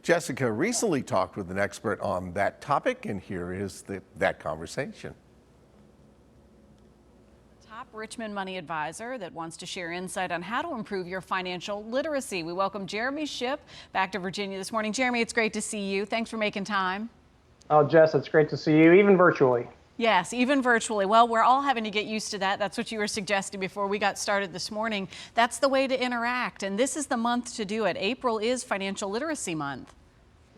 Jessica recently talked with an expert on that topic, and here is that conversation. Top Richmond money advisor that wants to share insight on how to improve your financial literacy. We welcome Jeremy Shipp back to Virginia this morning. Jeremy, it's great to see you. Thanks for making time. Oh, Jess, it's great to see you, even virtually. Yes, even virtually. Well, we're all having to get used to that. That's what you were suggesting before we got started this morning. That's the way to interact, and this is the month to do it. April is Financial Literacy Month.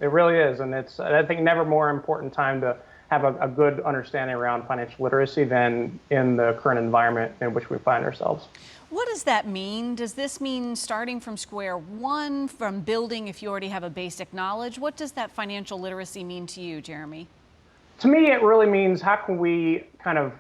It really is, and it's, I think, never more important time to have a good understanding around financial literacy than in the current environment in which we find ourselves. What does that mean? Does this mean starting from square one, from building if you already have a basic knowledge? What does that financial literacy mean to you, Jeremy? To me, it really means how can we kind of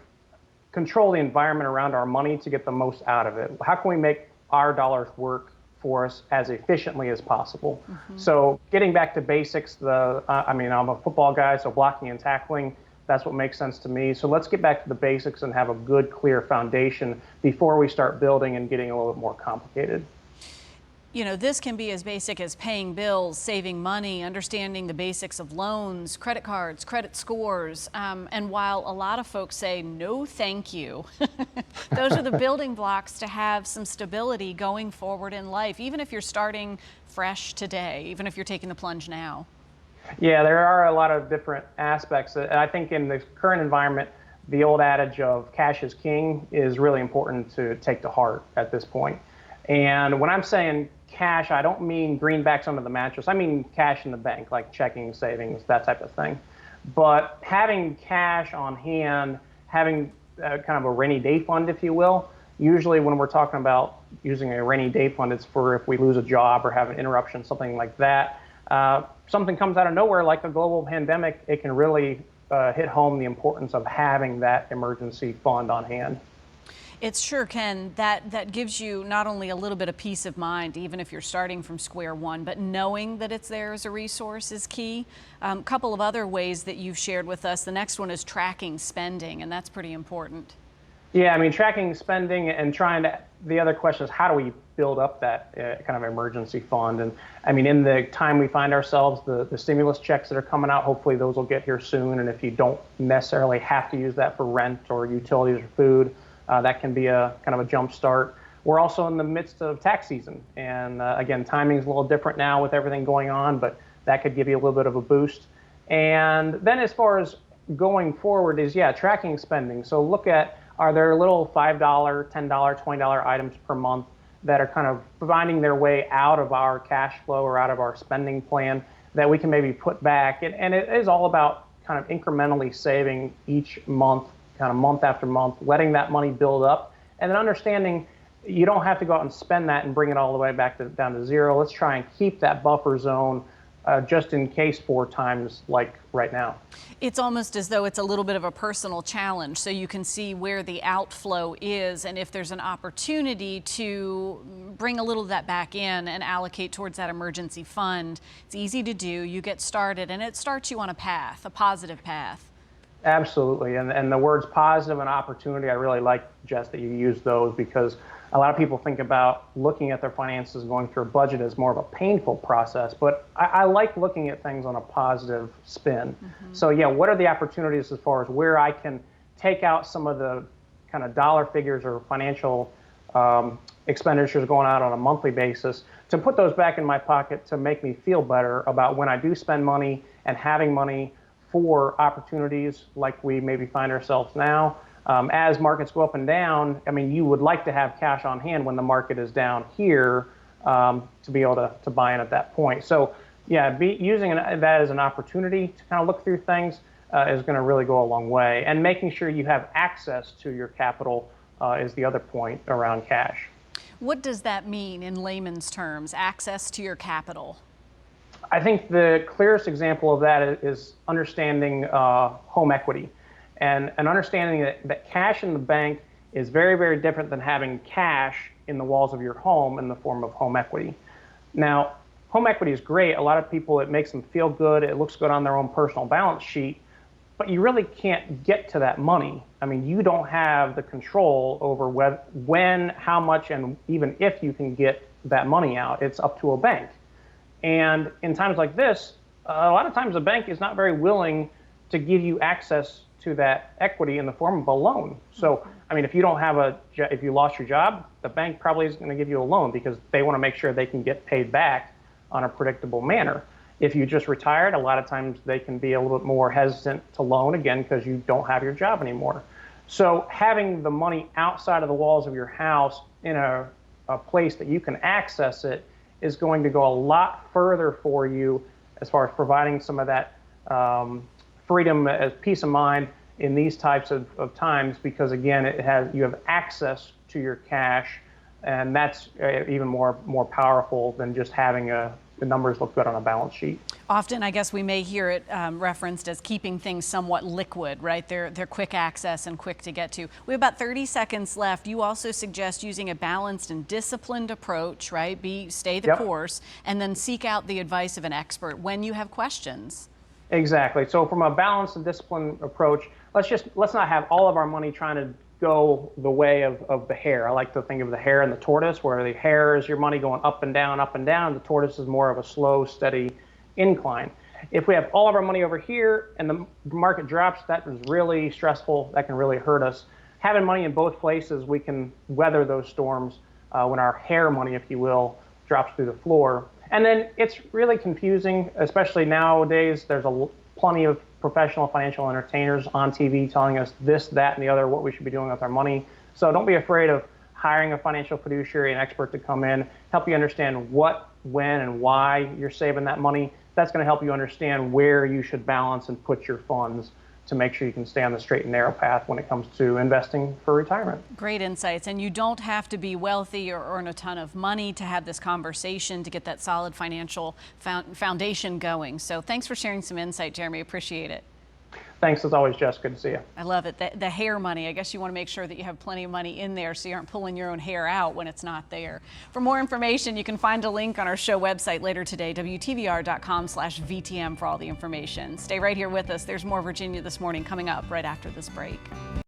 control the environment around our money to get the most out of it? How can we make our dollars work for us as efficiently as possible? So getting back to basics, I'm a football guy, so blocking and tackling, that's what makes sense to me. So let's get back to the basics and have a good, clear foundation before we start building and getting a little bit more complicated. You know, this can be as basic as paying bills, saving money, understanding the basics of loans, credit cards, credit scores. And while a lot of folks say, no, thank you, those are the building blocks to have some stability going forward in life, even if you're starting fresh today, even if you're taking the plunge now. Yeah, there are a lot of different aspects. I think in the current environment, the old adage of cash is king is really important to take to heart at this point. And when I'm saying cash, I don't mean greenbacks under the mattress. I mean cash in the bank, like checking, savings, that type of thing. But having cash on hand, having kind of a rainy day fund, if you will, usually when we're talking about using a rainy day fund, it's for if we lose a job or have an interruption, something like that. Something comes out of nowhere, like a global pandemic, it can really hit home the importance of having that emergency fund on hand. It sure can. That gives you not only a little bit of peace of mind, even if you're starting from square one, but knowing that it's there as a resource is key. A couple of other ways that you've shared with us. The next one is tracking spending, and that's pretty important. Yeah, I mean, tracking spending and the other question is how do we build up that kind of emergency fund? And I mean, in the time we find ourselves, the stimulus checks that are coming out, hopefully those will get here soon. And if you don't necessarily have to use that for rent or utilities or food, that can be a kind of a jump start. We're also in the midst of tax season. And again, timing's a little different now with everything going on, but that could give you a little bit of a boost. And then as far as going forward is, yeah, tracking spending. So look at, are there little $5, $10, $20 items per month that are kind of finding their way out of our cash flow or out of our spending plan that we can maybe put back? And it is all about kind of incrementally saving each month, kind of month after month, letting that money build up, and then understanding you don't have to go out and spend that and bring it all the way back down to zero. Let's try and keep that buffer zone just in case for times like right now. It's almost as though it's a little bit of a personal challenge, so you can see where the outflow is and if there's an opportunity to bring a little of that back in and allocate towards that emergency fund. It's easy to do. You get started and it starts you on a path, a positive path. Absolutely, and the words positive and opportunity, I really like, Jess, that you use those, because a lot of people think about looking at their finances, going through a budget as more of a painful process, but I like looking at things on a positive spin. So yeah, what are the opportunities as far as where I can take out some of the kind of dollar figures or financial expenditures going out on a monthly basis to put those back in my pocket to make me feel better about when I do spend money and having money for opportunities like we maybe find ourselves now. As markets go up and down, I mean, you would like to have cash on hand when the market is down here to be able to buy in at that point. So yeah, using that as an opportunity to kind of look through things is going to really go a long way. And making sure you have access to your capital is the other point around cash. What does that mean in layman's terms, access to your capital? I think the clearest example of that is understanding home equity and understanding that cash in the bank is very, very different than having cash in the walls of your home in the form of home equity. Now, home equity is great. A lot of people, it makes them feel good. It looks good on their own personal balance sheet, but you really can't get to that money. I mean, you don't have the control over when, how much, and even if you can get that money out. It's up to a bank. And in times like this, a lot of times the bank is not very willing to give you access to that equity in the form of a loan. So, I mean, if you don't have if you lost your job, the bank probably is going to give you a loan because they want to make sure they can get paid back on a predictable manner. If you just retired, a lot of times they can be a little bit more hesitant to loan again because you don't have your job anymore. So having the money outside of the walls of your house in a place that you can access it is going to go a lot further for you as far as providing some of that freedom as peace of mind in these types of times, because again, you have access to your cash, and that's even more powerful than just having the numbers look good on a balance sheet. Often, I guess we may hear it referenced as keeping things somewhat liquid, right? They're quick access and quick to get to. We have about 30 seconds left. You also suggest using a balanced and disciplined approach, right? Stay the course, and then seek out the advice of an expert when you have questions. Exactly. So from a balanced and disciplined approach, let's not have all of our money trying to go the way of the hare. I like to think of the hare and the tortoise, where the hare is your money going up and down, up and down. The tortoise is more of a slow, steady incline. If we have all of our money over here and the market drops, that is really stressful. That can really hurt us. Having money in both places, we can weather those storms when our hare money, if you will, drops through the floor. And then it's really confusing, especially nowadays. There's plenty of professional financial entertainers on TV telling us this, that, and the other, what we should be doing with our money. So don't be afraid of hiring a financial fiduciary, an expert to come in, help you understand what, when, and why you're saving that money. That's going to help you understand where you should balance and put your funds to make sure you can stay on the straight and narrow path when it comes to investing for retirement. Great insights. And you don't have to be wealthy or earn a ton of money to have this conversation, to get that solid financial foundation going. So thanks for sharing some insight, Jeremy. Appreciate it. Thanks as always, Jess. Good to see you. I love it. The hair money, I guess you want to make sure that you have plenty of money in there so you aren't pulling your own hair out when it's not there. For more information, you can find a link on our show website later today, WTVR.com/VTM for all the information. Stay right here with us. There's more Virginia This Morning coming up right after this break.